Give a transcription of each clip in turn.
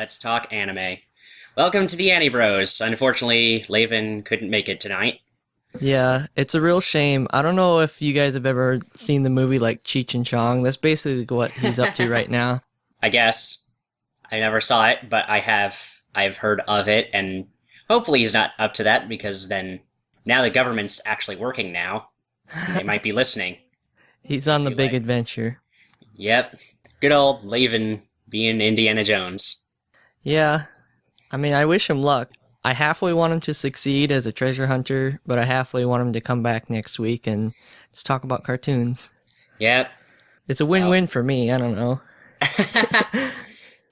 Let's talk anime. Welcome to the Anibros. Unfortunately, Laven couldn't make it tonight. Yeah, it's a real shame. I don't know if you guys have ever seen the movie like Cheech and Chong. That's basically what he's up to right now. I guess I never saw it, but I've heard of it, and hopefully he's not up to that because then now the government's actually working now. They might be listening. He's Might on the be big like, adventure. yep, good old Laven being Indiana Jones. Yeah, I mean, I wish him luck. I halfway want him to succeed as a treasure hunter, but I halfway want him to come back next week and just talk about cartoons. Yep. It's a Well. win-win for me. I don't know.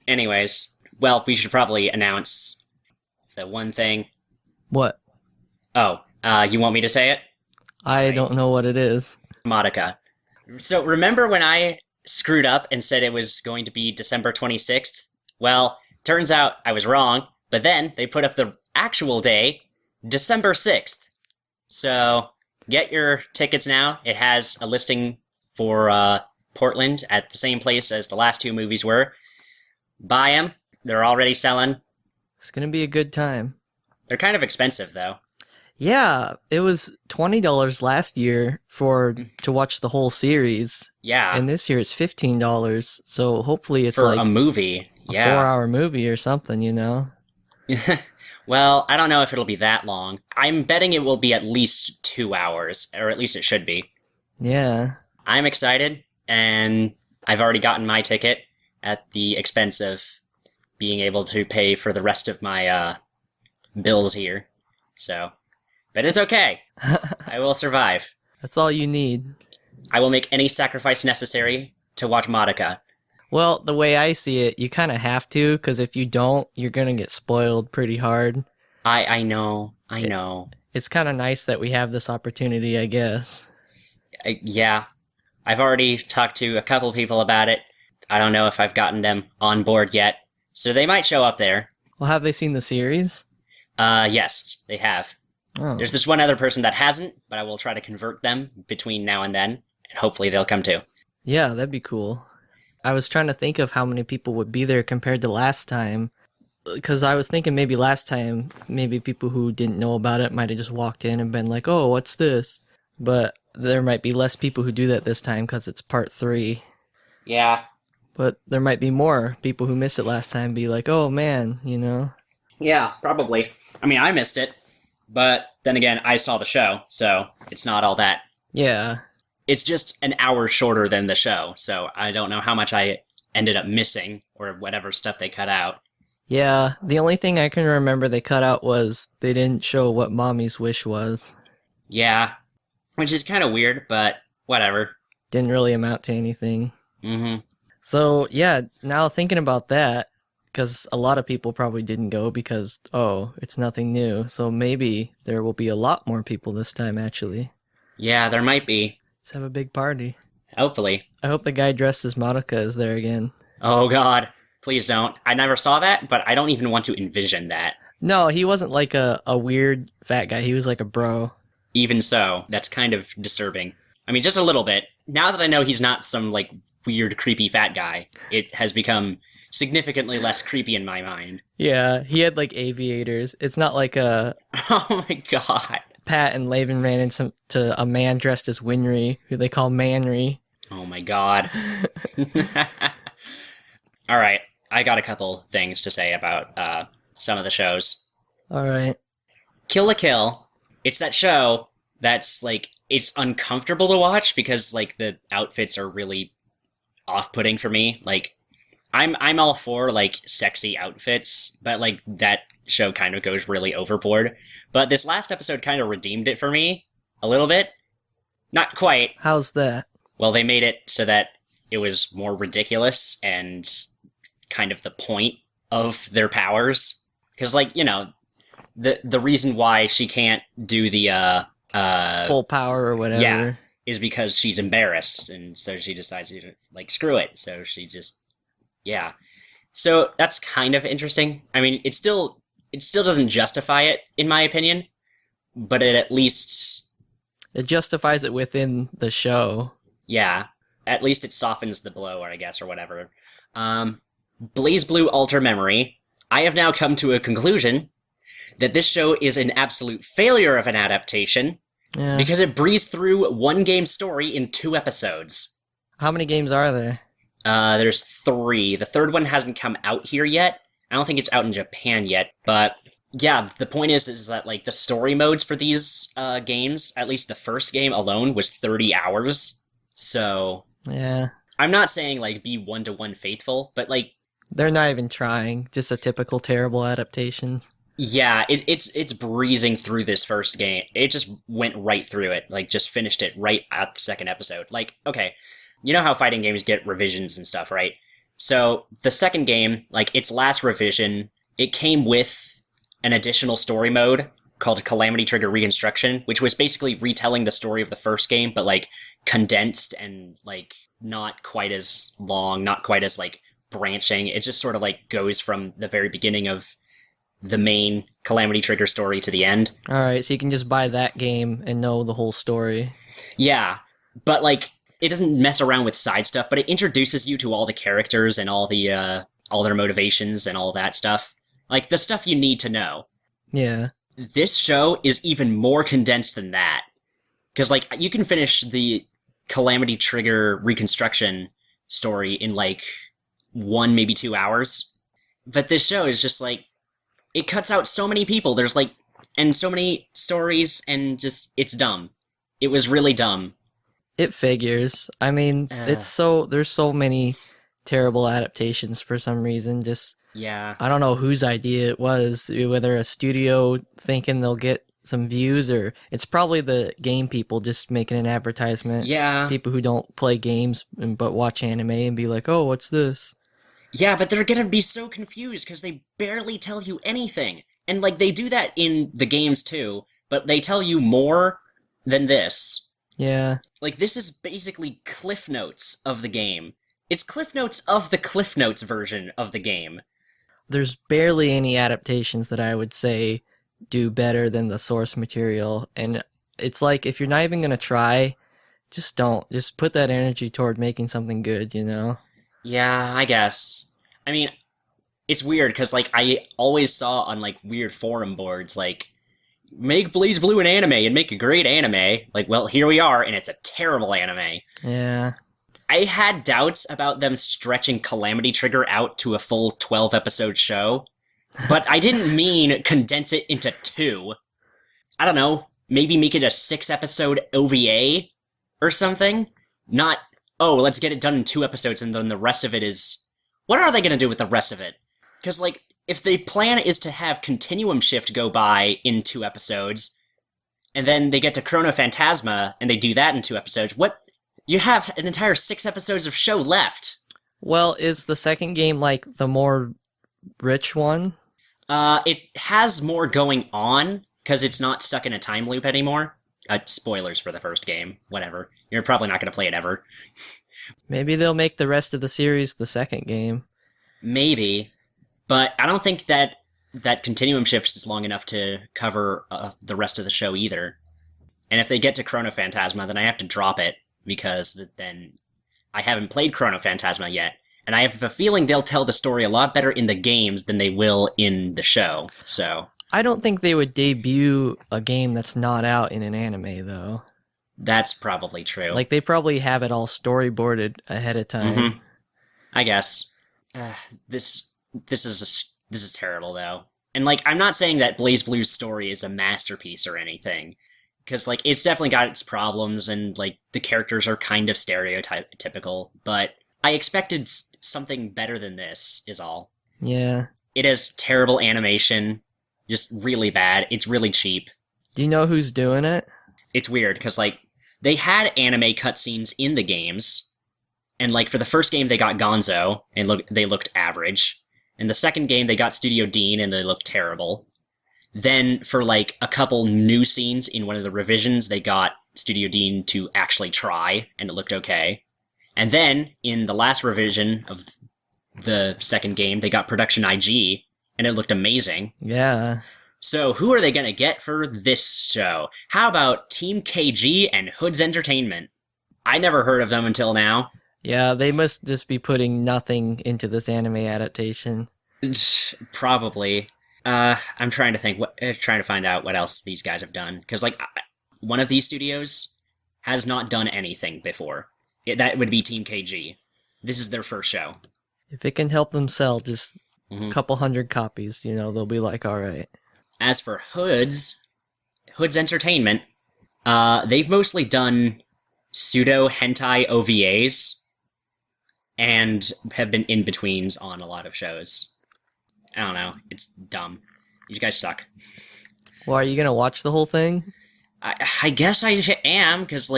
Anyways, well, we should probably announce the one thing. What? Oh, you want me to say it? I Right. don't know what it is. Madoka. So remember when I screwed up and said it was going to be December 26th? Well, turns out I was wrong, but then they put up the actual day, December 6th. So get your tickets now. It has a listing for Portland at the same place as the last two movies were. Buy them. They're already selling. It's gonna be a good time. They're kind of expensive, though. Yeah, it was $20 last year to watch the whole series. Yeah, And this year it's $15, so hopefully it's for like a movie. a Yeah. 4-hour movie or something, you know? Well, I don't know if it'll be that long. I'm betting it will be at least 2 hours, or at least it should be. Yeah. I'm excited, and I've already gotten my ticket at the expense of being able to pay for the rest of my bills here. So, but it's okay. I will survive. That's all you need. I will make any sacrifice necessary to watch Madoka. Well, the way I see it, you kind of have to, because if you don't, you're gonna get spoiled pretty hard. I know. I know. It's kind of nice that we have this opportunity, I guess. Yeah. I've already talked to a couple people about it. I don't know if I've gotten them on board yet. So they might show up there. Well, have they seen the series? Yes, they have. Oh. There's this one other person that hasn't, but I will try to convert them between now and then, and hopefully they'll come too. Yeah, that'd be cool. I was trying to think of how many people would be there compared to last time. Because I was thinking maybe last time, maybe people who didn't know about it might have just walked in and been like, oh, what's this? But there might be less people who do that this time because it's part 3. Yeah. But there might be more people who missed it last time be like, oh man, you know? Yeah, probably. I mean, I missed it, but then again, I saw the show, so it's not all that. Yeah. It's just an hour shorter than the show, so I don't know how much I ended up missing, or whatever stuff they cut out. Yeah, the only thing I can remember they cut out was they didn't show what Mommy's wish was. Yeah, which is kind of weird, but whatever. Didn't really amount to anything. Mm-hmm. So, yeah, now thinking about that, because a lot of people probably didn't go because, oh, it's nothing new. So maybe there will be a lot more people this time, actually. Yeah, there might be. Let's have a big party. Hopefully. I hope the guy dressed as Madoka is there again. Oh god, please don't. I never saw that, but I don't even want to envision that. No, he wasn't like a weird fat guy. He was like a bro. Even so, that's kind of disturbing. I mean, just a little bit. Now that I know he's not some, like, weird, creepy fat guy, it has become significantly less creepy in my mind. Yeah, he had like aviators. It's not like a Oh my god. Pat and Laven ran into a man dressed as Winry, who they call Manry. Oh my god. Alright, I got a couple things to say about some of the shows. Alright. Kill la Kill, it's that show that's, like, it's uncomfortable to watch because, like, the outfits are really off-putting for me. Like, I'm all for, like, sexy outfits, but, like, that show kind of goes really overboard. But this last episode kind of redeemed it for me a little bit. Not quite. How's that? Well, they made it so that it was more ridiculous and kind of the point of their powers. Because, like, you know, the reason why she can't do the Full power or whatever. yeah, is because she's embarrassed, and so she decides to, like, screw it. So she just, yeah. So that's kind of interesting. I mean, it still doesn't justify it, in my opinion, but it at least, It justifies it within the show. yeah, at least it softens the blow, I guess, or whatever. Blaze Blue Alter Memory. I have now come to a conclusion that this show is an absolute failure of an adaptation Yeah. because it breezed through one game story in 2 episodes. How many games are there? There's 3. The third one hasn't come out here yet. I don't think it's out in Japan yet, but yeah, the point is that like the story modes for these games, at least the first game alone, was 30 hours. So Yeah. I'm not saying like be 1-to-1 faithful, but like They're not even trying. Just a typical terrible adaptation. yeah, it's breezing through this first game. It just went right through it, like just finished it right at the second episode. Like, okay, you know how fighting games get revisions and stuff, right? So the second game, like its last revision, it came with an additional story mode called Calamity Trigger Reconstruction, which was basically retelling the story of the first game, but like condensed and like not quite as long, not quite as like branching. It just sort of like goes from the very beginning of the main Calamity Trigger story to the end. Alright, so you can just buy that game and know the whole story. Yeah, but like it doesn't mess around with side stuff, but it introduces you to all the characters and all their motivations and all that stuff. Like the stuff you need to know. Yeah. This show is even more condensed than that. Cuz like you can finish the Calamity Trigger Reconstruction story in like 1 maybe 2 hours. But this show is just like it cuts out so many people. There's like and so many stories and just it's dumb. It was really dumb. It figures. I mean, there's so many terrible adaptations for some reason. Just, Yeah. I don't know whose idea it was, whether a studio thinking they'll get some views, or it's probably the game people just making an advertisement. Yeah. People who don't play games but watch anime and be like, oh, what's this? Yeah, but they're gonna be so confused because they barely tell you anything. And like they do that in the games too, but they tell you more than this. Yeah. Like this is basically Cliff Notes of the game. It's Cliff Notes of the Cliff Notes version of the game. There's barely any adaptations that I would say do better than the source material. And it's like, if you're not even gonna try, just don't. Just put that energy toward making something good, you know? Yeah, I guess. I mean, it's weird because like I always saw on like weird forum boards like make Blaze Blue an anime and make a great anime. Like, well, here we are, and it's a terrible anime. Yeah. I had doubts about them stretching Calamity Trigger out to a full 12-episode show, but I didn't mean condense it into 2. I don't know, maybe make it a 6-episode OVA or something? Not, oh, let's get it done in 2 episodes and then the rest of it is... What are they going to do with the rest of it? Because, like, if the plan is to have Continuum Shift go by in 2 episodes, and then they get to Chrono Phantasma, and they do that in 2 episodes, what? You have an entire 6 episodes of show left! Well, is the second game, like, the more rich one? It has more going on, because it's not stuck in a time loop anymore. Spoilers for the first game. Whatever. You're probably not going to play it ever. Maybe they'll make the rest of the series the second game. Maybe. But I don't think that Continuum Shift is long enough to cover the rest of the show either. And if they get to Chrono Phantasma, then I have to drop it, because then I haven't played Chrono Phantasma yet. And I have a feeling they'll tell the story a lot better in the games than they will in the show, so... I don't think they would debut a game that's not out in an anime, though. That's probably true. Like, they probably have it all storyboarded ahead of time. Mm-hmm. I guess. This is terrible, though. And, like, I'm not saying that Blaze Blue's story is a masterpiece or anything. Because, like, it's definitely got its problems, and, like, the characters are kind of stereotypical. But I expected something better than this, is all. Yeah. It has terrible animation. Just really bad. It's really cheap. Do you know who's doing it? It's weird, because, like, they had anime cutscenes in the games, and, like, for the first game they got Gonzo, and they looked average. In the second game they got Studio Dean, and they looked terrible. Then, for, like, a couple new scenes in one of the revisions, they got Studio Dean to actually try, and it looked okay. And then, in the last revision of the second game, they got Production IG, and it looked amazing. Yeah. So, who are they gonna get for this show? How about Team KG and Hood's Entertainment? I never heard of them until now. Yeah, they must just be putting nothing into this anime adaptation. Probably. I'm trying to think. Trying to find out what else these guys have done because one of these studios has not done anything before. That would be Team KG. This is their first show. If it can help them sell just a Mhm. couple hundred copies, they'll be like, all right. As for Hoods Entertainment, they've mostly done pseudo hentai OVAs and have been in betweens on a lot of shows. I don't know. It's dumb. These guys suck. Well, are you gonna watch the whole thing? I guess I am because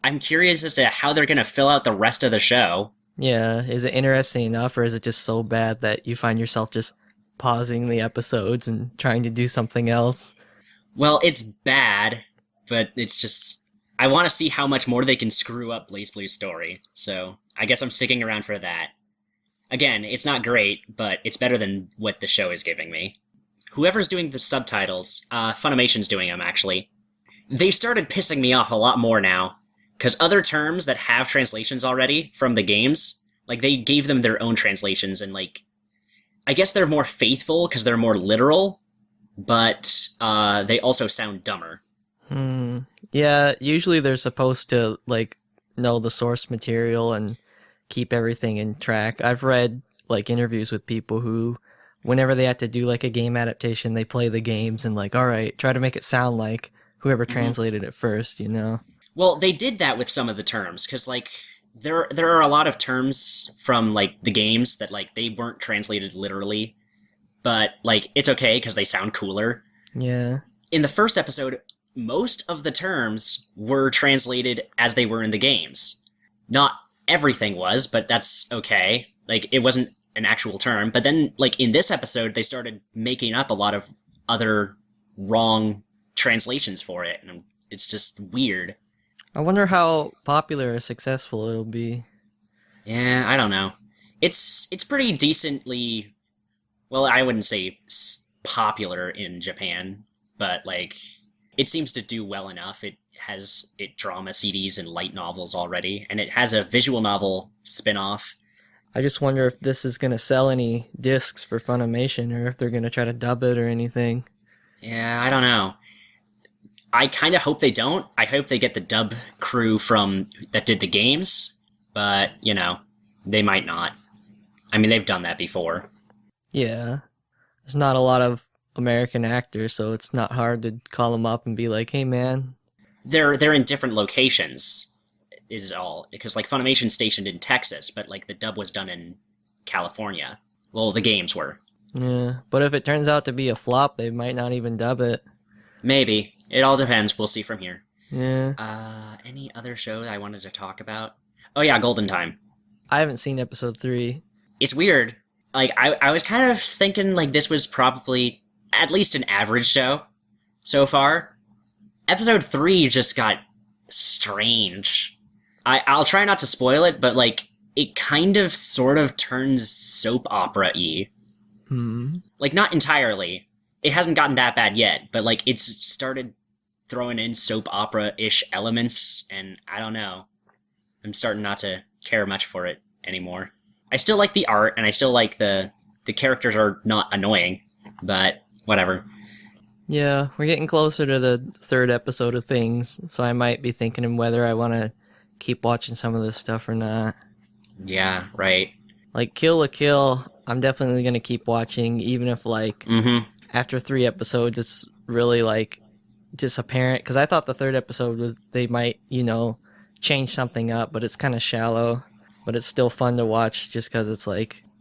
I'm curious as to how they're gonna fill out the rest of the show. Yeah, is it interesting enough, or is it just so bad that you find yourself just pausing the episodes and trying to do something else? Well, it's bad, but it's just I want to see how much more they can screw up Blaze Blue's story. So I guess I'm sticking around for that. Again, it's not great, but it's better than what the show is giving me. Whoever's doing the subtitles, Funimation's doing them actually. They started pissing me off a lot more now, because other terms that have translations already from the games, they gave them their own translations, and I guess they're more faithful because they're more literal, but they also sound dumber. Yeah, usually they're supposed to know the source material and keep everything in track. I've read interviews with people who, whenever they had to do a game adaptation, they play the games and all right, try to make it sound like whoever translated it first. Well, they did that with some of the terms, because there are a lot of terms from the games that they weren't translated literally, but it's okay because they sound cooler. Yeah. In the first episode, most of the terms were translated as they were in the games. Not everything was, but that's okay. It wasn't an actual term. But then, in this episode, they started making up a lot of other wrong translations for it, and it's just weird. I wonder how popular or successful it'll be. Yeah, I don't know. It's pretty decently, well, I wouldn't say popular in Japan, but it seems to do well enough. It has drama CDs and light novels already, and it has a visual novel spin-off. I just wonder if this is gonna sell any discs for Funimation, or if they're gonna try to dub it or anything. Yeah, I don't know. I kind of hope they don't. I hope they get the dub crew from that did the games, but they might not. I mean, they've done that before. Yeah. There's not a lot of American actors, so it's not hard to call them up and be like, hey man. They're in different locations, is all. Because Funimation's stationed in Texas, but the dub was done in California. Well, the games were. Yeah, but if it turns out to be a flop, they might not even dub it. Maybe. It all depends. We'll see from here. Yeah. Any other show that I wanted to talk about? Oh yeah, Golden Time. I haven't seen episode 3. It's weird. I was kind of thinking this was probably at least an average show so far. Episode 3 just got strange. I'll try not to spoil it, but it kind of sort of turns soap opera-y. Not entirely. It hasn't gotten that bad yet, but it's started throwing in soap opera-ish elements, and I don't know. I'm starting not to care much for it anymore. I still like the art, and I still like the characters are not annoying, but whatever. Yeah, we're getting closer to the 3rd episode of things, so I might be thinking of whether I want to keep watching some of this stuff or not. Yeah, right. Kill la Kill, I'm definitely going to keep watching, even if after 3 episodes it's really just apparent, because I thought the 3rd episode was they might change something up, but it's kind of shallow, but it's still fun to watch just because it's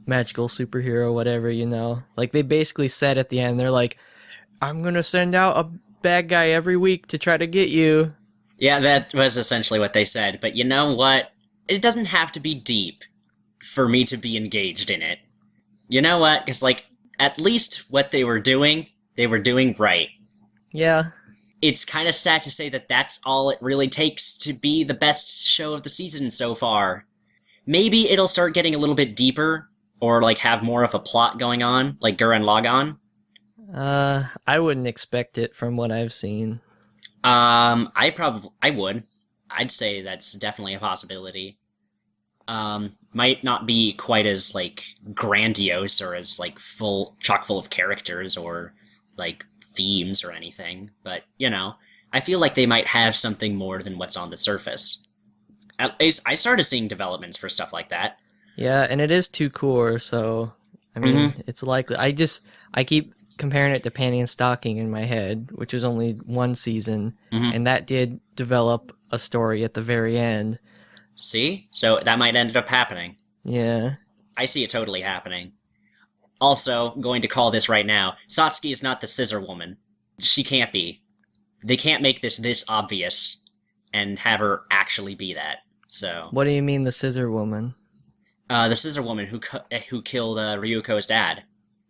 magical superhero whatever. They basically said at the end, they're like, I'm gonna send out a bad guy every week to try to get you. Yeah, that was essentially what they said, but you know what, it doesn't have to be deep for me to be engaged in it. You know what, because at least what they were doing right. Yeah. It's kind of sad to say that that's all it really takes to be the best show of the season so far. Maybe it'll start getting a little bit deeper, or have more of a plot going on, like Gurren Lagann. I wouldn't expect it from what I've seen. I would. I'd say that's definitely a possibility. might not be quite as like grandiose or as like chock full of characters or like themes or anything, but I feel like they might have something more than what's on the surface. At least I started seeing developments for stuff like that. Yeah, and it is two core, so I mean, it's likely. I keep comparing it to Panty and Stocking in my head, which was only one season, and that did develop a story at the very end. See? So that might end up happening. Yeah. I see it totally happening. Also, going to call this right now, Satsuki is not the scissor woman. She can't be. They can't make this obvious and have her actually be that. So, What do you mean the scissor woman? the scissor woman who killed Ryuko's dad.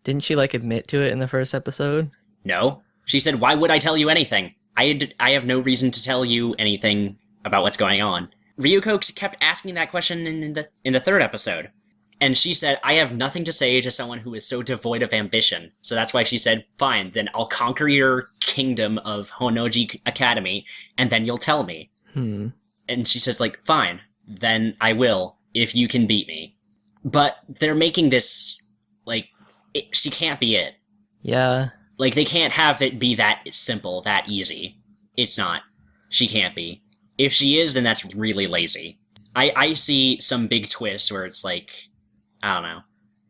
Didn't she like admit to it in the first episode? No. She said, "Why would I tell you anything? I have no reason to tell you anything about what's going on." Ryuko kept asking that question in the third episode. And she said, "I have nothing to say to someone who is so devoid of ambition." So that's why she said, "Fine, then I'll conquer your kingdom of Honoji Academy, and then you'll tell me." And she says, like, "Fine, then I will, if you can beat me." But they're making this, like, she can't be it. Yeah. Like, they can't have it be that simple, that easy. It's not. She can't be. If she is, then that's really lazy. I see some big twists where it's like, I don't know.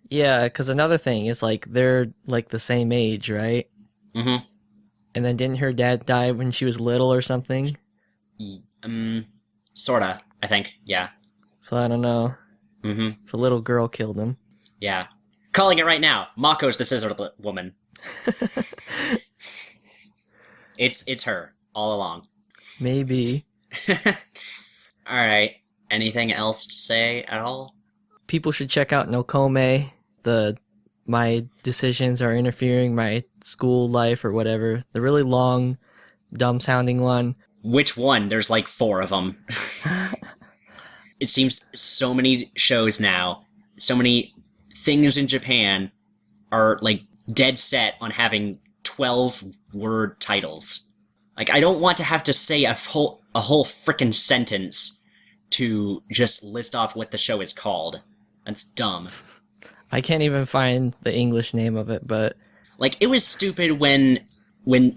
Yeah, because another thing is, like, they're, like, the same age, right? Mm-hmm. And then didn't her dad die when she was little or something? Sorta, I think, yeah. So I don't know. Mm-hmm. The little girl killed him. Yeah. Calling it right now. Mako's the scissor woman. It's her, all along. Maybe. Alright. Anything else to say at all? People should check out Nokome. My decisions are interfering my school life or whatever. The really long, dumb-sounding one. Which one? There's like 4 of them. It seems so many shows now, so many things in Japan are like dead set on having 12-word titles. Like, I don't want to have to say a whole frickin' sentence to just list off what the show is called. That's dumb. I can't even find the English name of it, but... Like, it was stupid when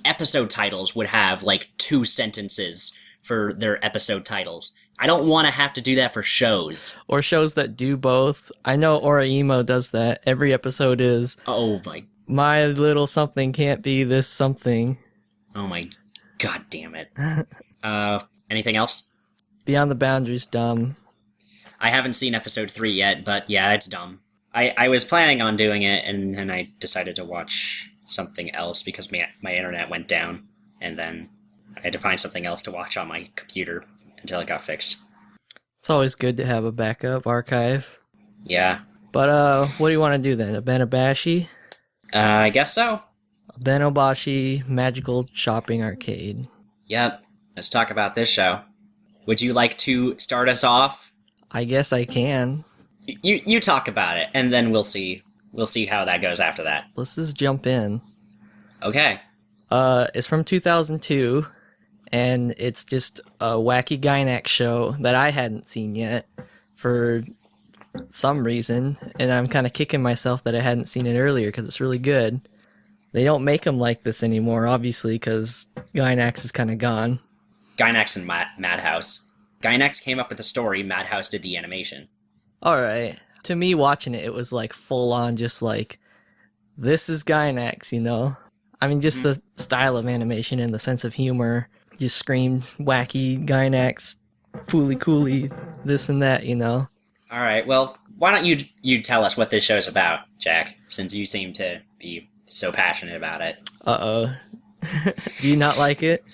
episode titles would have, like, 2 sentences for their episode titles. I don't want to have to do that for shows. Or shows that do both. I know Oraimo does that. Every episode is... Oh my little something can't be this something. Oh my god damn it. Anything else? Beyond the Boundaries, dumb. I haven't seen episode 3 yet, but yeah, it's dumb. I was planning on doing it, and then I decided to watch something else because my internet went down, and then I had to find something else to watch on my computer until it got fixed. It's always good to have a backup archive. Yeah. But, what do you want to do then? Abenobashi? I guess so. Abenobashi Magical Shopping Arcade. Yep. Let's talk about this show. Would you like to start us off? I guess I can. You talk about it, and then we'll see how that goes after that. Let's just jump in. Okay. It's from 2002, and it's just a wacky Gynax show that I hadn't seen yet for some reason, and I'm kind of kicking myself that I hadn't seen it earlier because it's really good. They don't make them like this anymore, obviously, because Gynax is kind of gone. Gynax and Madhouse. Gynax came up with the story, Madhouse did the animation. Alright. To me, watching it, it was like full on just like, this is Gynax, you know? I mean, just the style of animation and the sense of humor just screamed wacky Gynax, fooly cooly, this and that, you know? Alright, well, why don't you tell us what this show's about, Jack, since you seem to be so passionate about it. Uh-oh. Do you not like it?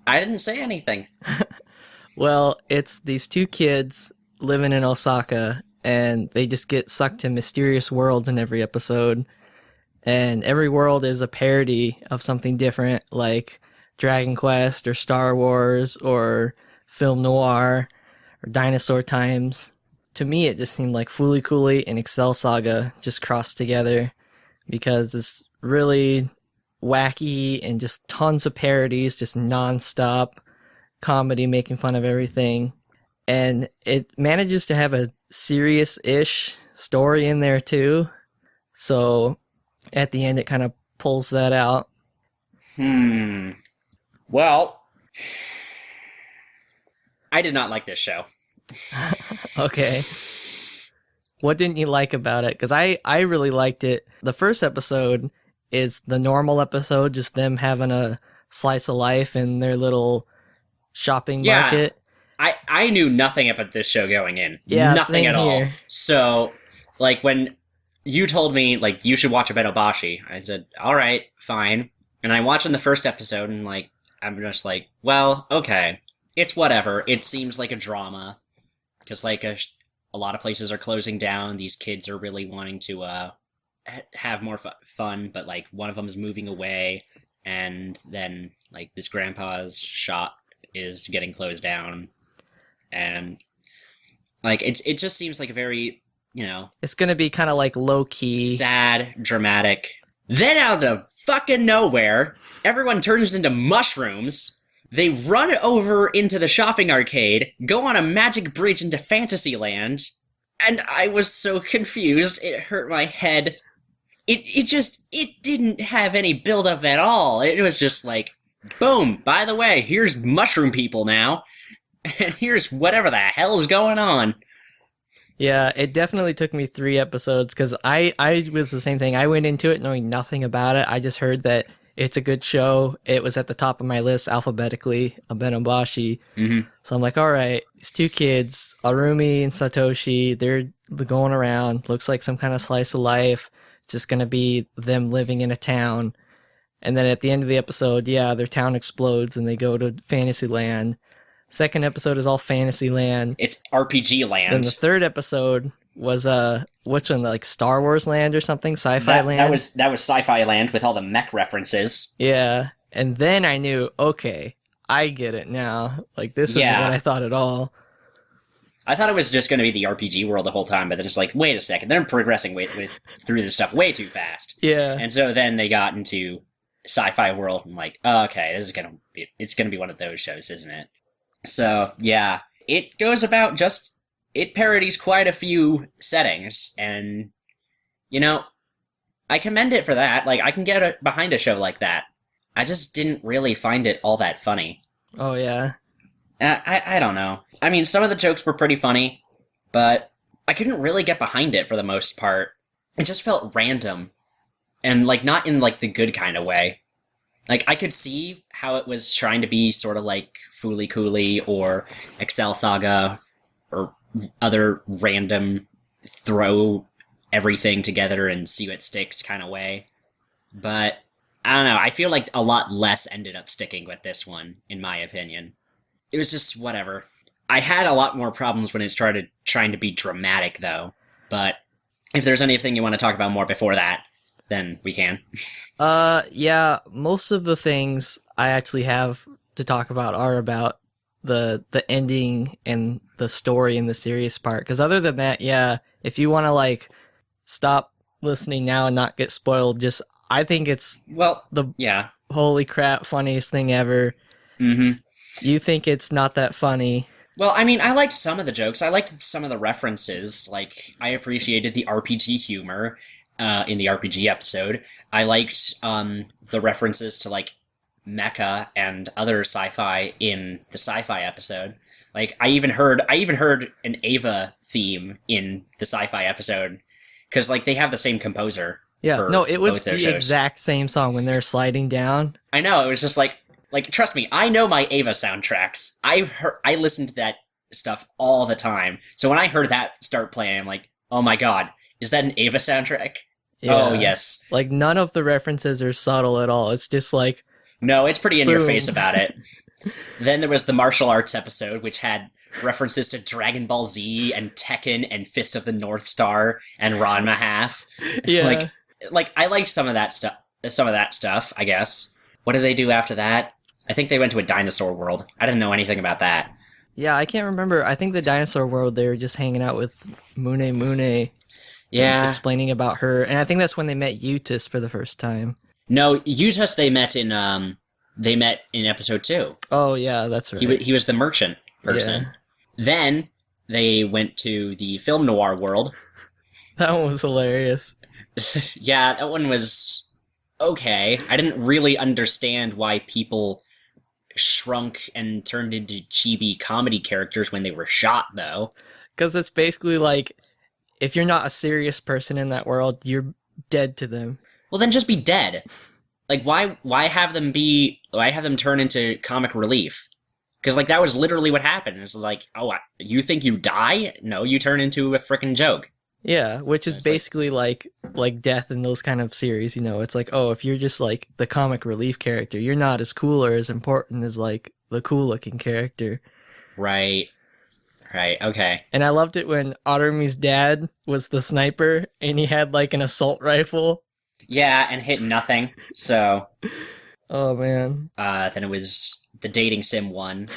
I didn't say anything. Well, it's these 2 kids living in Osaka, and they just get sucked to mysterious worlds in every episode. And every world is a parody of something different, like Dragon Quest, or Star Wars, or film noir, or Dinosaur Times. To me, it just seemed like Fooly Cooly and Excel Saga just crossed together, because it's really wacky and just tons of parodies, just non-stop comedy making fun of everything. And it manages to have a serious-ish story in there too. So at the end, it kind of pulls that out. Well, I did not like this show. Okay. What didn't you like about it? Because I really liked it. The first episode is the normal episode, just them having a slice of life in their little shopping market. I knew nothing about this show going in. Yeah, nothing same at all. here. So, like, when you told me, like, you should watch Abenobashi, I said, all right, fine. And I watched in the first episode, and, like, I'm just like, well, okay. It's whatever. It seems like a drama. Because, like, a lot of places are closing down. These kids are really wanting to have more fun, but, like, one of them is moving away. And then, like, this grandpa's shop is getting closed down. And, like, it just seems like a very, It's gonna be kind of like low-key. sad, dramatic. Then out of fucking nowhere, everyone turns into mushrooms. They run over into the shopping arcade, go on a magic bridge into Fantasyland, and I was so confused, it hurt my head. It didn't have any build-up at all. It was just like, boom, by the way, here's mushroom people now, and here's whatever the hell is going on. Yeah, it definitely took me 3 episodes because I was the same thing. I went into it knowing nothing about it. I just heard that it's a good show. It was at the top of my list alphabetically, Abenobashi. Mm-hmm. So I'm like, all right, these 2 kids, Arumi and Satoshi, they're going around. Looks like some kind of slice of life. It's just going to be them living in a town. And then at the end of the episode, yeah, their town explodes and they go to Fantasyland. Second episode is all Fantasyland. It's RPG land. Then the third episode was which one, like Star Wars Land or something, Sci-Fi Land. That was Sci-Fi Land with all the mech references. Yeah, and then I knew, okay, I get it now. Like this isn't what I thought at all. I thought it was just going to be the RPG world the whole time, but then it's like, wait a second, they're progressing through this stuff way too fast. Yeah, and so then they got into Sci-Fi world. And I'm like, oh, okay, it's gonna be one of those shows, isn't it? So, yeah, it goes about it parodies quite a few settings, and, I commend it for that. Like, I can get behind a show like that. I just didn't really find it all that funny. Oh, yeah. I don't know. I mean, some of the jokes were pretty funny, but I couldn't really get behind it for the most part. It just felt random, and, like, not in, like, the good kind of way. Like, I could see how it was trying to be sort of like Fooly Cooly or Excel Saga or other random throw everything together and see what sticks kind of way. But, I don't know, I feel like a lot less ended up sticking with this one, in my opinion. It was just whatever. I had a lot more problems when it started trying to be dramatic, though. But if there's anything you want to talk about more before that, then we can. Yeah, most of the things I actually have to talk about are about the ending and the story and the serious part. Because other than that, yeah, if you want to, like, stop listening now and not get spoiled, I think it's holy crap funniest thing ever. Mm-hmm. You think it's not that funny. Well, I mean, I liked some of the jokes. I liked some of the references. Like, I appreciated the RPG humor in the RPG episode. I liked the references to, like, mecha and other sci-fi in the sci-fi episode. Like, I even heard an Ava theme in the sci-fi episode, because, like, they have the same composer. Yeah, no, it was the exact same song when they're sliding down. I know, it was just like, trust me, I know my Ava soundtracks. I listen to that stuff all the time. So when I heard that start playing, I'm like, oh my god, is that an Ava soundtrack? Yeah. Oh, yes. Like, none of the references are subtle at all. It's just like... No, it's pretty in your face about it. Then there was the martial arts episode, which had references to Dragon Ball Z and Tekken and Fist of the North Star and Ranma Half. Yeah. Like I liked some of that stuff, I guess. What did they do after that? I think they went to a dinosaur world. I didn't know anything about that. Yeah, I can't remember. I think the dinosaur world, they were just hanging out with Mune. Yeah. Explaining about her. And I think that's when they met Eutis for the first time. No, Eutis they met in episode 2. Oh, yeah, that's right. He was the merchant person. Yeah. Then they went to the film noir world. That one was hilarious. Yeah, that one was okay. I didn't really understand why people shrunk and turned into chibi comedy characters when they were shot, though. Because it's basically like, if you're not a serious person in that world, you're dead to them. Well, then just be dead. Like, why have them turn into comic relief? Because, like, that was literally what happened. It's like, oh, you think you die? No, you turn into a frickin' joke. Yeah, which is It's basically like death in those kind of series, you know. It's like, oh, if you're just like the comic relief character, you're not as cool or as important as like the cool looking character. Right. Right, okay. And I loved it when Ottermy's dad was the sniper and he had like an assault rifle. Yeah, and hit nothing. So, Oh man. then it was the dating sim one.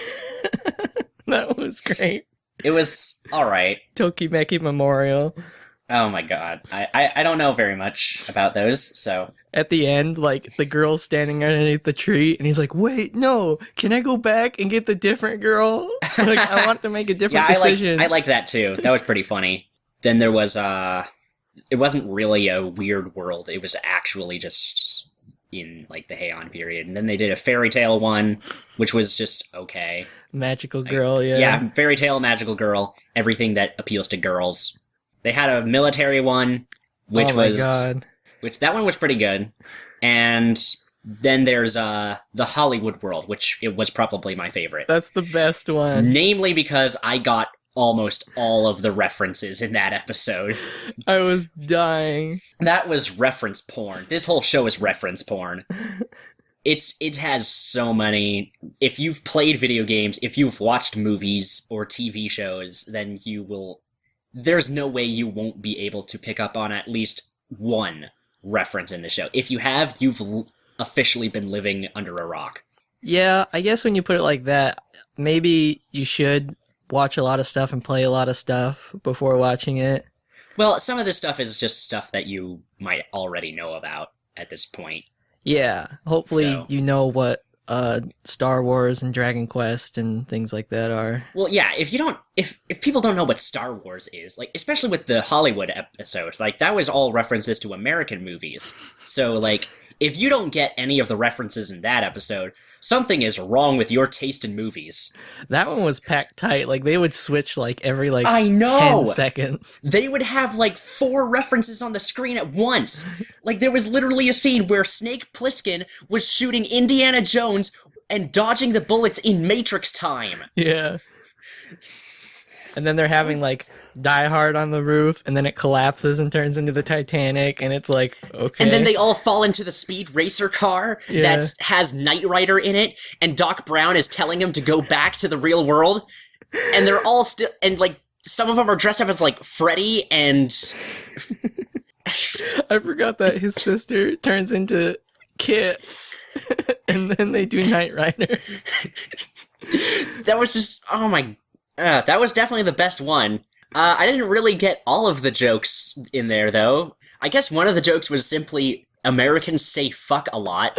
That was great. It was alright. Tokimeki Memorial. Oh my god. I don't know very much about those, so... At the end, like, the girl's standing underneath the tree, and he's like, wait, no, can I go back and get the different girl? Like, I want to make a different decision. I liked that too. That was pretty funny. Then there was, it wasn't really a weird world. It was actually just in, like, the Heian period. And then they did a fairy tale one, which was just okay. Magical girl, yeah. Yeah, fairy tale, magical girl, everything that appeals to girls. They had a military one, which God. which that one was pretty good. And then there's the Hollywood world, which it was probably my favorite. That's the best one. Namely because I got almost all of the references in that episode. I was dying. That was reference porn. This whole show is reference porn. It has so many. If you've played video games, if you've watched movies or TV shows, then you will. There's no way you won't be able to pick up on at least one reference in the show. If you have, you've officially been living under a rock. Yeah, I guess when you put it like that, maybe you should watch a lot of stuff and play a lot of stuff before watching it. Well, some of this stuff is just stuff that you might already know about at this point. Yeah, hopefully So- you know what Star Wars and Dragon Quest and things like that are. Well, yeah, if people don't know what Star Wars is, like, especially with the Hollywood episode, like, that was all references to American movies. So, like, if you don't get any of the references in that episode, something is wrong with your taste in movies. That one was packed tight. Like, they would switch, like, every, like, I know! 10 seconds. They would have, like, 4 references on the screen at once. Like, there was literally a scene where Snake Plissken was shooting Indiana Jones and dodging the bullets in Matrix time. Yeah. And then they're having, like, Die Hard on the roof, and then it collapses and turns into the Titanic, and it's like, okay. And then they all fall into the speed racer car Yeah. that has Knight Rider in it, and Doc Brown is telling him to go back to the real world. And they're all still, and, like, some of them are dressed up as, like, Freddy and... I forgot that his sister turns into Kit, and then they do Knight Rider. That was just, oh my... that was definitely the best one. I didn't really get all of the jokes in there, though. I guess one of the jokes was simply, Americans say fuck a lot.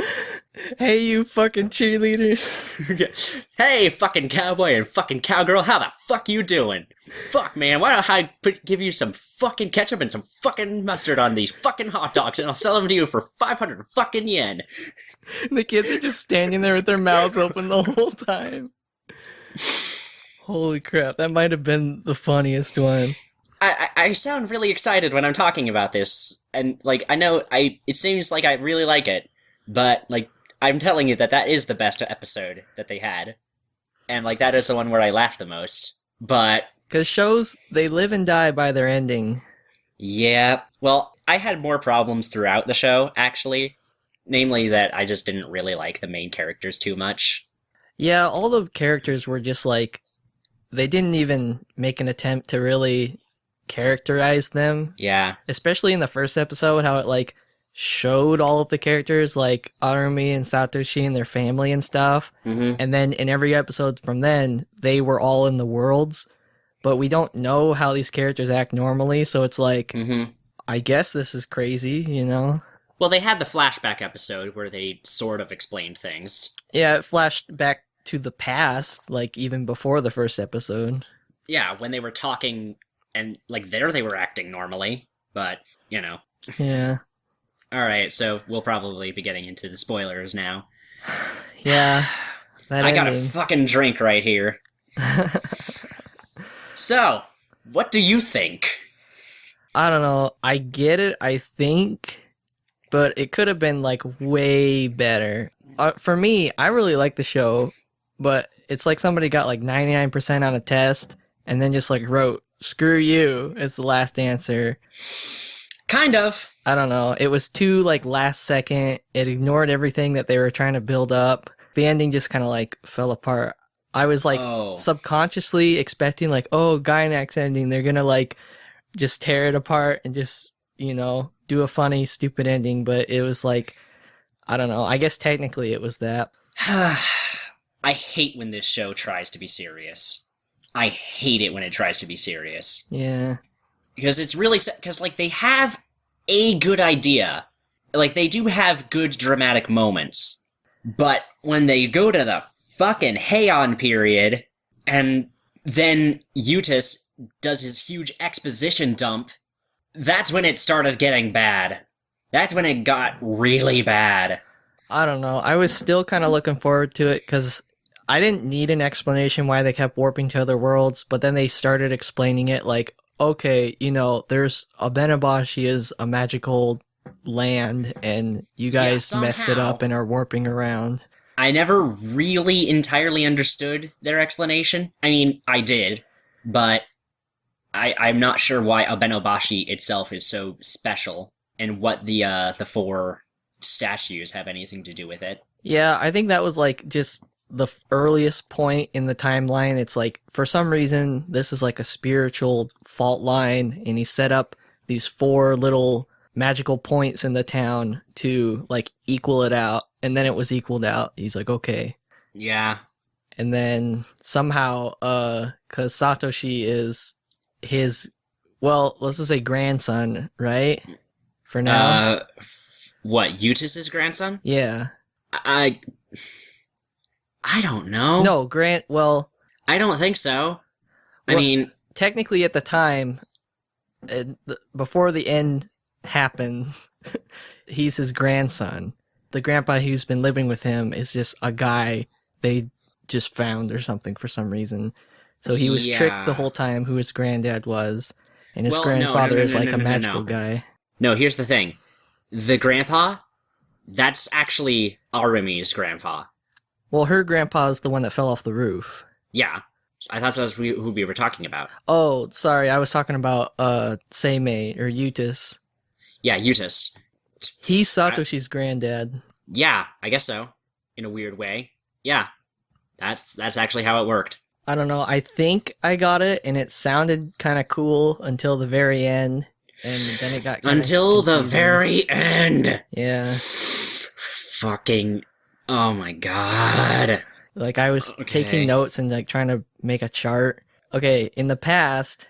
Hey, you fucking cheerleaders. Hey, fucking cowboy and fucking cowgirl, how the fuck you doing? Fuck, man, why don't I give you some fucking ketchup and some fucking mustard on these fucking hot dogs, and I'll sell them to you for 500 fucking yen. The kids are just standing there with their mouths open the whole time. Holy crap, that might have been the funniest one. I sound really excited when I'm talking about this, and, like, I know it seems like I really like it, but, like, I'm telling you that is the best episode that they had, and, like, that is the one where I laughed the most, but... Because shows, they live and die by their ending. Yeah, well, I had more problems throughout the show, actually, namely that I just didn't really like the main characters too much. Yeah, all the characters were just like, they didn't even make an attempt to really characterize them. Yeah. Especially in the first episode, how it like showed all of the characters, like Arumi and Satoshi and their family and stuff. Mm-hmm. And then in every episode from then, they were all in the worlds. But we don't know how these characters act normally, so it's like, Mm-hmm. I guess this is crazy, you know? Well, they had the flashback episode where they sort of explained things. Yeah, it flashed back to the past, like even before the first episode. Yeah, when they were talking and like there they were acting normally, but you know. Yeah. All right, so we'll probably be getting into the spoilers now. Yeah. That I got a ending. fucking drink right here. So, what do you think? I don't know. I get it, I think, but it could have been like way better. For me, I really like the show, but it's like somebody got like 99% on a test and then just like wrote "screw you" as the last answer. Kind of. I don't know. It was too like last second. It ignored everything that they were trying to build up. The ending just kind of like fell apart. I was like Oh. subconsciously expecting like, oh, Gynax ending. They're gonna like just tear it apart and just, do a funny, stupid ending. But it was like, I don't know. I guess technically it was that. I hate when this show tries to be serious. I hate it when it tries to be serious. Yeah. Because it's really... Because, like, they have a good idea. Like, they do have good dramatic moments. But when they go to the fucking Heian period, and then Eutis does his huge exposition dump, that's when it started getting bad. That's when it got really bad. I don't know. I was still kind of looking forward to it because I didn't need an explanation why they kept warping to other worlds, but then they started explaining it like, okay, there's Abenobashi is a magical land, and you guys messed it up and are warping around. I never really entirely understood their explanation. I mean, I did, but I'm not sure why Abenobashi itself is so special, and what the 4 statues have anything to do with it. Yeah, I think that was like just the earliest point in the timeline. It's like, for some reason, this is like a spiritual fault line, and he set up these 4 little magical points in the town to like equal it out, and then it was equaled out. He's like, okay. Yeah. And then somehow, cause Satoshi is his, well, let's just say grandson, right? For now? What, Eutis' grandson? Yeah. I don't know. No, well... I don't think so. I mean... Technically at the time, before the end happens, he's his grandson. The grandpa who's been living with him is just a guy they just found or something for some reason. So he was tricked the whole time who his granddad was, and his grandfather is like a magical guy. No, here's the thing. The grandpa, that's actually Arumi's grandpa. Well, her grandpa is the one that fell off the roof. Yeah. I thought that was who we were talking about. Oh, sorry, I was talking about Seimei, or Eutis. Yeah, Eutis. He's Satoshi's granddad. Yeah, I guess so. In a weird way. Yeah. That's actually how it worked. I don't know, I think I got it, and it sounded kind of cool until the very end, and then it got until the very end! Yeah. Fucking... Oh my god. Like, I was taking notes and like trying to make a chart. Okay, in the past,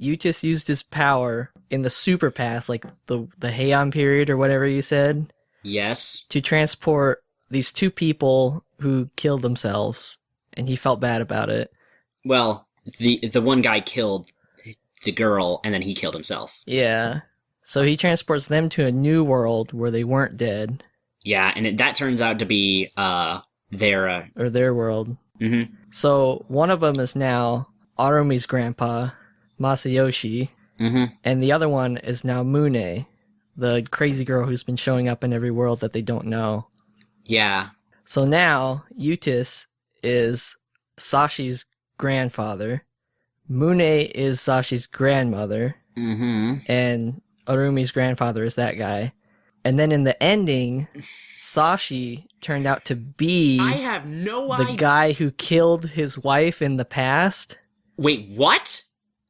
Eutis used his power in the super past, like the Heian period or whatever you said. Yes. To transport these 2 people who killed themselves, and he felt bad about it. Well, the one guy killed the girl, and then he killed himself. Yeah. So he transports them to a new world where they weren't dead. Yeah, and that turns out to be their world. Mm-hmm. So one of them is now Arumi's grandpa, Masayoshi, and the other one is now Mune, the crazy girl who's been showing up in every world that they don't know. Yeah. So now Eutis is Sashi's grandfather, Mune is Sashi's grandmother, and Arumi's grandfather is that guy. And then in the ending, Sashi turned out to be I have no idea. The guy who killed his wife in the past. Wait, what?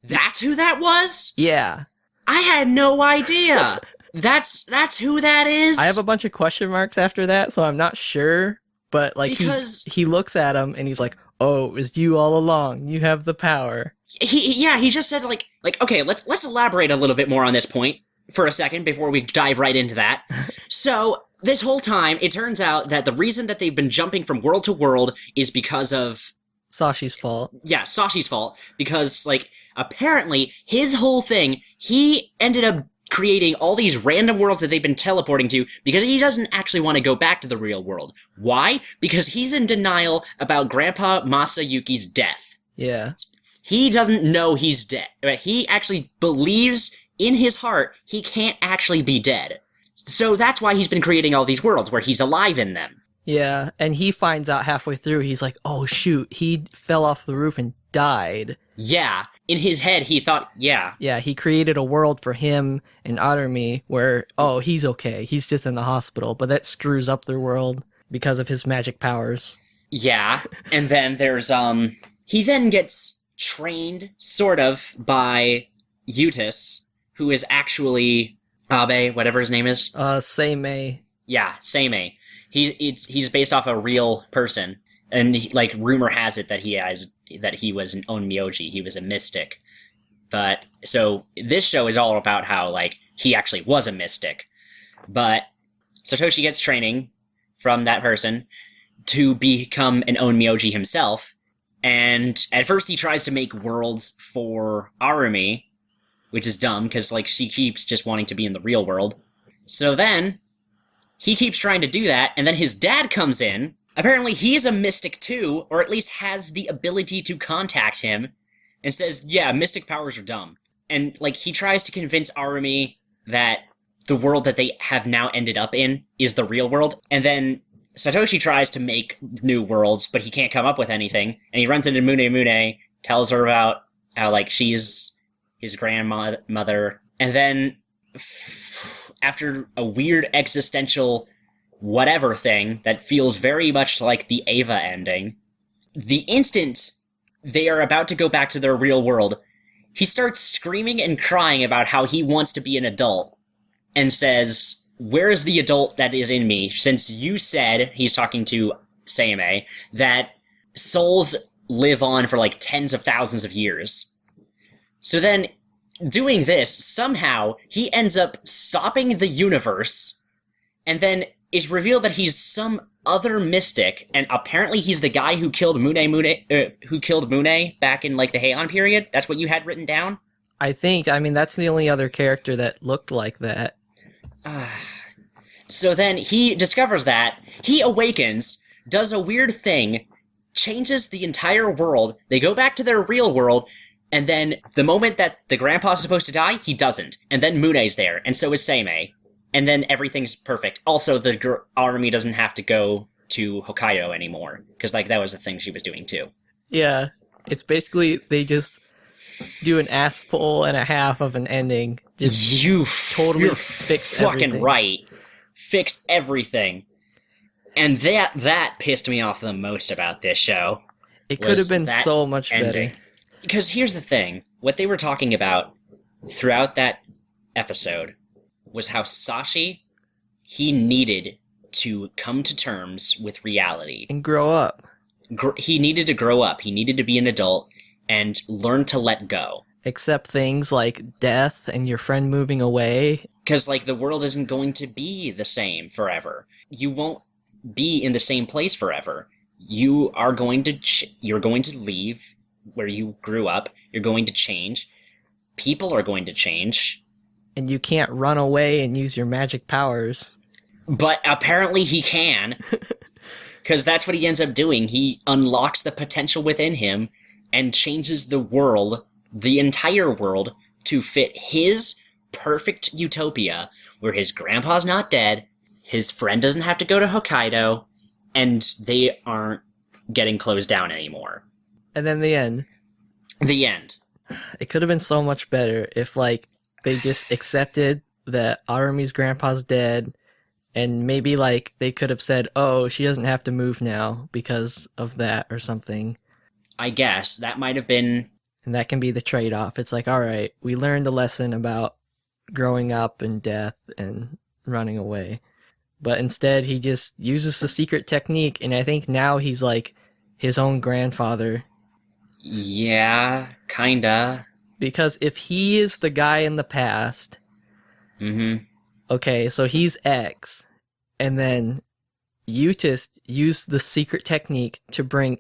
That's who that was? Yeah. I had no idea. That's who that is? I have a bunch of question marks after that, so I'm not sure. But like he looks at him and he's like, "Oh, it was you all along. You have the power." He just said like okay, let's elaborate a little bit more on this point for a second before we dive right into that. So, this whole time, it turns out that the reason that they've been jumping from world to world is because of Sashi's fault. Yeah, Sashi's fault, because, like, apparently his whole thing, he ended up creating all these random worlds that they've been teleporting to because he doesn't actually want to go back to the real world. Why? Because he's in denial about Grandpa Masayuki's death. Yeah. He doesn't know he's dead. He actually believes in his heart he can't actually be dead. So that's why he's been creating all these worlds where he's alive in them. Yeah, and he finds out halfway through, he's like, oh shoot, he fell off the roof and died. Yeah, in his head he thought, yeah. Yeah, he created a world for him and Arumi where, oh, he's okay, he's just in the hospital, but that screws up their world because of his magic powers. Yeah, and then there's, he then gets trained, sort of, by Yutis, who is actually Abe, whatever his name is. Seimei. Yeah, Seimei. He's based off a real person, and like rumor has it that he was an onmyoji. He was a mystic. But so this show is all about how like he actually was a mystic. But Satoshi gets training from that person to become an onmyoji himself, and at first he tries to make worlds for Arumi, which is dumb because like she keeps just wanting to be in the real world. So then he keeps trying to do that, and then his dad comes in. Apparently he's a mystic too, or at least has the ability to contact him, and says, yeah, mystic powers are dumb. And, like, he tries to convince Arumi that the world that they have now ended up in is the real world, and then Satoshi tries to make new worlds, but he can't come up with anything, and he runs into Mune, tells her about how, like, she's his grandmother, and then after a weird existential whatever thing that feels very much like the Ava ending, the instant they are about to go back to their real world, he starts screaming and crying about how he wants to be an adult, and says, where is the adult that is in me, since you said, he's talking to Seimei, that souls live on for like tens of thousands of years. So then, doing this, somehow, he ends up stopping the universe, and then it's revealed that he's some other mystic, and apparently he's the guy who killed Mune back in, like, the Heian period? That's what you had written down? I mean, that's the only other character that looked like that. So then he discovers that, he awakens, does a weird thing, changes the entire world, they go back to their real world, and then the moment that the grandpa's supposed to die, he doesn't. And then Mune's there, and so is Seimei. And then everything's perfect. Also, the Arumi doesn't have to go to Hokkaido anymore, because like that was the thing she was doing too. Yeah, it's basically they just do an ass pull and a half of an ending. Just You're fix fucking everything. right. Fix everything. And that pissed me off the most about this show. It could have been that so much ending. better. Because here's the thing. What they were talking about throughout that episode was how Sashi, he needed to come to terms with reality. And grow up. He needed to grow up. He needed to be an adult and learn to let go. Accept things like death and your friend moving away. Because, like, the world isn't going to be the same forever. You won't be in the same place forever. You are going to you're going to leave where you grew up. You're going to change. People are going to change. And you can't run away and use your magic powers. But apparently he can. Because that's what he ends up doing. He unlocks the potential within him and changes the world, the entire world, to fit his perfect utopia where his grandpa's not dead, his friend doesn't have to go to Hokkaido, and they aren't getting closed down anymore. And then the end. The end. It could have been so much better if, like, they just accepted that Arumi's grandpa's dead, and maybe, like, they could have said, oh, she doesn't have to move now because of that or something. I guess. That might have been... And that can be the trade-off. It's like, alright, we learned a lesson about growing up and death and running away. But instead, he just uses the secret technique, and I think now he's, like, his own grandfather. Yeah, kinda. Because if he is the guy in the past... Mm-hmm. Okay, so he's X, and then Yutis used the secret technique to bring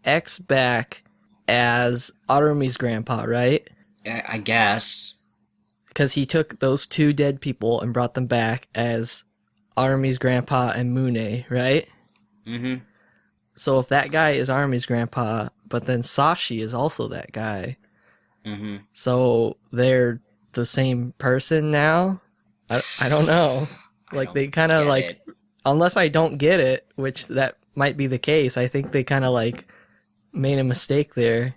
X back as Arumi's grandpa, right? I guess. Because he took those two dead people and brought them back as Arumi's grandpa and Mune, right? Mm-hmm. So if that guy is Arumi's grandpa, but then Sashi is also that guy, Mm-hmm. so they're the same person now? I don't know. I Like, don't they kind of, get like, it. unless I don't get it, which that might be the case, I think they kind of, like, made a mistake there.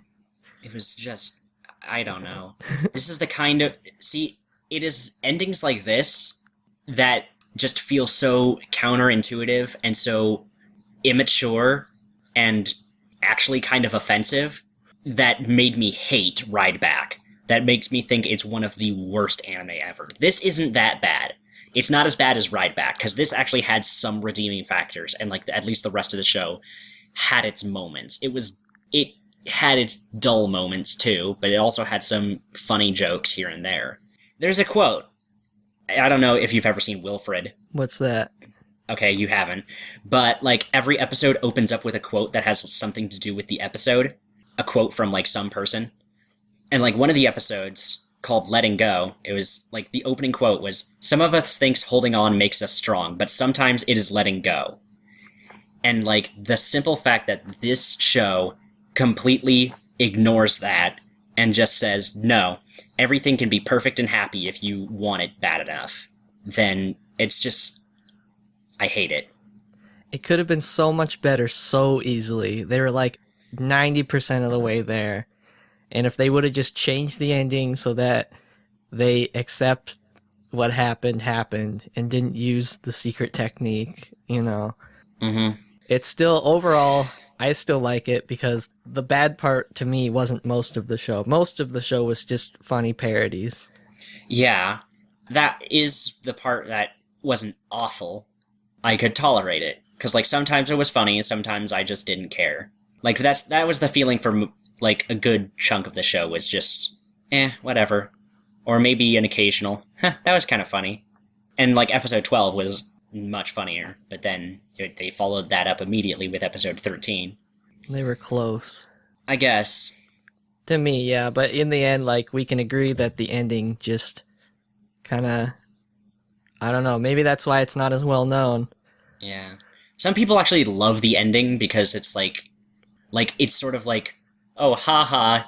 It was just, I don't know. This is the kind of, see, it is endings like this that just feel so counterintuitive and so immature and actually kind of offensive that made me hate Ride Back. That makes me think it's one of the worst anime ever. This isn't that bad. It's not as bad as Ride Back, because this actually had some redeeming factors, and like at least the rest of the show had its moments. It had its dull moments too, but it also had some funny jokes here and there. There's a quote. I don't know if you've ever seen Wilfred. What's that? Okay, you haven't. But, like, every episode opens up with a quote that has something to do with the episode. A quote from, like, some person. And, like, one of the episodes, called Letting Go, it was, like, the opening quote was, "Some of us thinks holding on makes us strong, but sometimes it is letting go." And, like, the simple fact that this show completely ignores that and just says, no, everything can be perfect and happy if you want it bad enough, then it's just... I hate it. It could have been so much better so easily. They were like 90% of the way there. And if they would have just changed the ending so that they accept what happened and didn't use the secret technique, you know. Mm-hmm. It's still, overall, I still like it because the bad part to me wasn't most of the show. Most of the show was just funny parodies. Yeah, that is the part that wasn't awful. I could tolerate it. Because, like, sometimes it was funny, and sometimes I just didn't care. Like, that was the feeling for, like, a good chunk of the show was just, whatever. Or maybe an occasional, that was kind of funny. And, like, episode 12 was much funnier, but then they followed that up immediately with episode 13. They were close. I guess. To me, yeah, but in the end, like, we can agree that the ending just kind of, I don't know, maybe that's why it's not as well known. Yeah. Some people actually love the ending because it's like it's sort of like, oh, haha,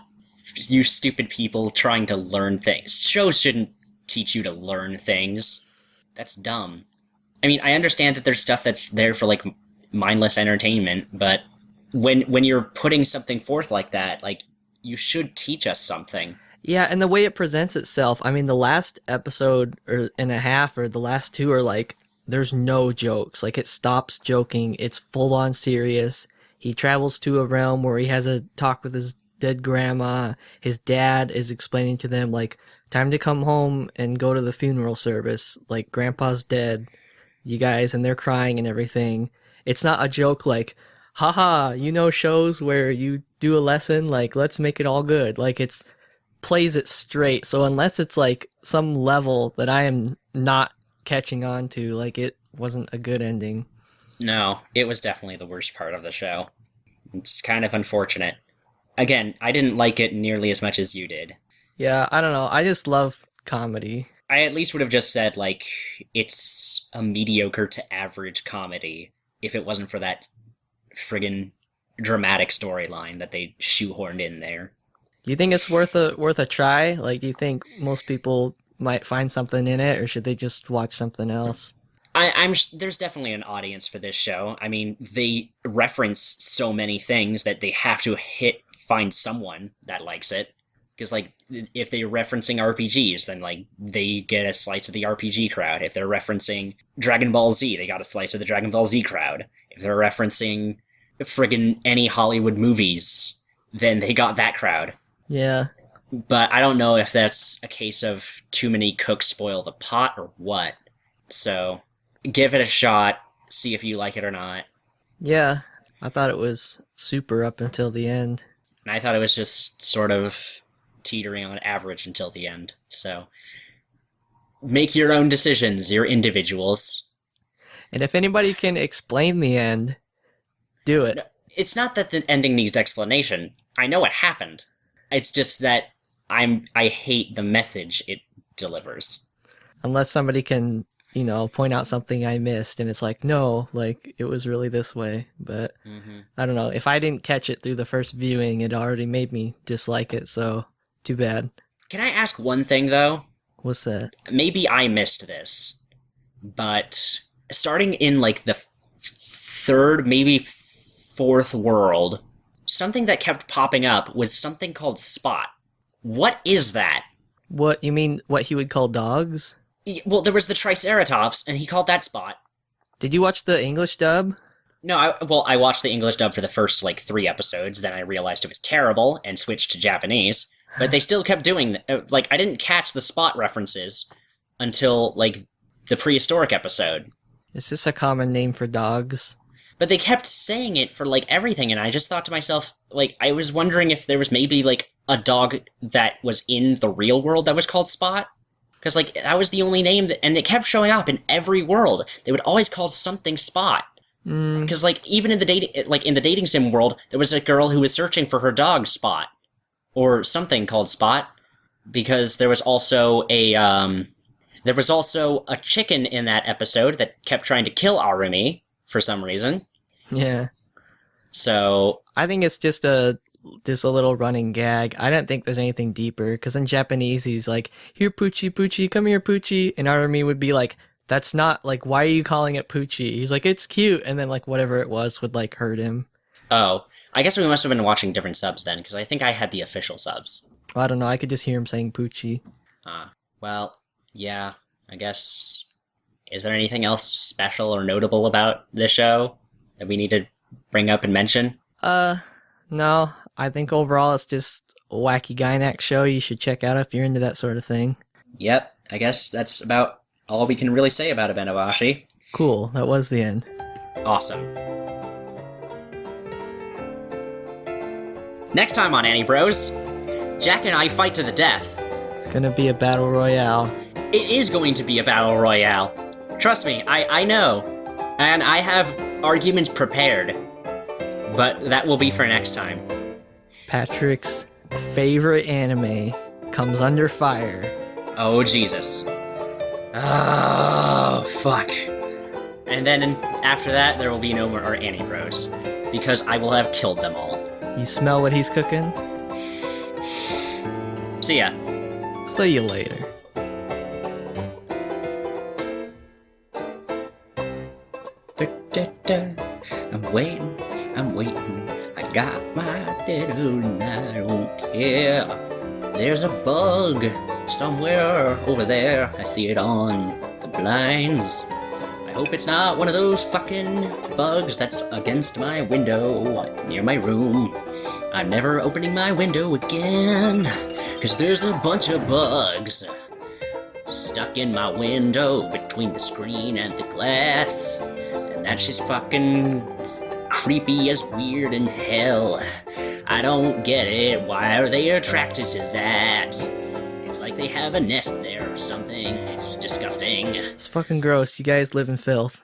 you stupid people trying to learn things. Shows shouldn't teach you to learn things. That's dumb. I mean, I understand that there's stuff that's there for, like, mindless entertainment, but when you're putting something forth like that, like, you should teach us something. Yeah, and the way it presents itself, I mean, the last episode or and a half or the last two are like, there's no jokes. Like, it stops joking. It's full on serious. He travels to a realm where he has a talk with his dead grandma. His dad is explaining to them, like, time to come home and go to the funeral service. Like, grandpa's dead, you guys, and they're crying and everything. It's not a joke like, haha, you know shows where you do a lesson? Like, let's make it all good. Like, it's plays it straight. So unless it's, like, some level that I am not catching on to, like, it wasn't a good ending. No, it was definitely the worst part of the show. It's kind of unfortunate. Again, I didn't like it nearly as much as you did. Yeah, I don't know. I just love comedy. I at least would have just said, like, it's a mediocre to average comedy if it wasn't for that friggin' dramatic storyline that they shoehorned in there. Do you think it's worth a try? Like, do you think most people might find something in it, or should they just watch something else? There's definitely an audience for this show. I mean, they reference so many things that they have to find someone that likes it. Because, like, if they're referencing RPGs, then, like, they get a slice of the RPG crowd. If they're referencing Dragon Ball Z, they got a slice of the Dragon Ball Z crowd. If they're referencing friggin' any Hollywood movies, then they got that crowd. Yeah. But I don't know if that's a case of too many cooks spoil the pot or what. So, give it a shot, see if you like it or not. Yeah. I thought it was super up until the end. And I thought it was just sort of teetering on average until the end. So, make your own decisions, you're individuals. And if anybody can explain the end, do it. it's not that the ending needs explanation. I know what happened. It's just that I hate the message it delivers. Unless somebody can, point out something I missed and it's like, no, like it was really this way. But I don't know. If I didn't catch it through the first viewing, it already made me dislike it, so too bad. Can I ask one thing, though? What's that? Maybe I missed this, but starting in, like, the third, maybe fourth world, something that kept popping up was something called Spot. What is that? What, you mean what he would call dogs? Well, there was the Triceratops, and he called that Spot. Did you watch the English dub? No, I watched the English dub for the first, like, 3 episodes, then I realized it was terrible, and switched to Japanese. But they still kept doing, I didn't catch the Spot references until, like, the prehistoric episode. Is this a common name for dogs? But they kept saying it for, like, everything, and I just thought to myself, like, I was wondering if there was maybe, like, a dog that was in the real world that was called Spot. Because, like, that was the only name, and it kept showing up in every world. They would always call something Spot. Because, like, even in the dating sim world, there was a girl who was searching for her dog, Spot. Or something called Spot. Because there was also a chicken in that episode that kept trying to kill Arumi, for some reason. Yeah. So I think it's just a little running gag. I don't think there's anything deeper, because in Japanese he's like, here Poochie, Poochie, come here Poochie, and Arumi would be like, that's not, like, why are you calling it Poochie? He's like, it's cute, and then, like, whatever it was would, like, hurt him. Oh, I guess we must have been watching different subs then, because I think I had the official subs. Well, I don't know, I could just hear him saying Poochie. Well, yeah, I guess... Is there anything else special or notable about this show that we need to bring up and mention? No. I think overall it's just a wacky Gynax show you should check out if you're into that sort of thing. Yep, I guess that's about all we can really say about Abenobashi. Cool, that was the end. Awesome. Next time on Anibros, Jack and I fight to the death. It's gonna be a battle royale. It is going to be a battle royale. Trust me, I know. And I have arguments prepared. But that will be for next time. Patrick's favorite anime comes under fire. Oh, Jesus. Oh, fuck. And then after that, there will be no more Anibros. Because I will have killed them all. You smell what he's cooking? See ya. See you later. I'm waiting. I got my dinner and I don't care. There's a bug somewhere over there. I see it on the blinds. I hope it's not one of those fucking bugs that's against my window near my room. I'm never opening my window again, 'cause there's a bunch of bugs stuck in my window between the screen and the glass. And that's just fucking creepy as weird in hell. I don't get it. Why are they attracted to that? It's like they have a nest there or something. It's disgusting. It's fucking gross. You guys live in filth.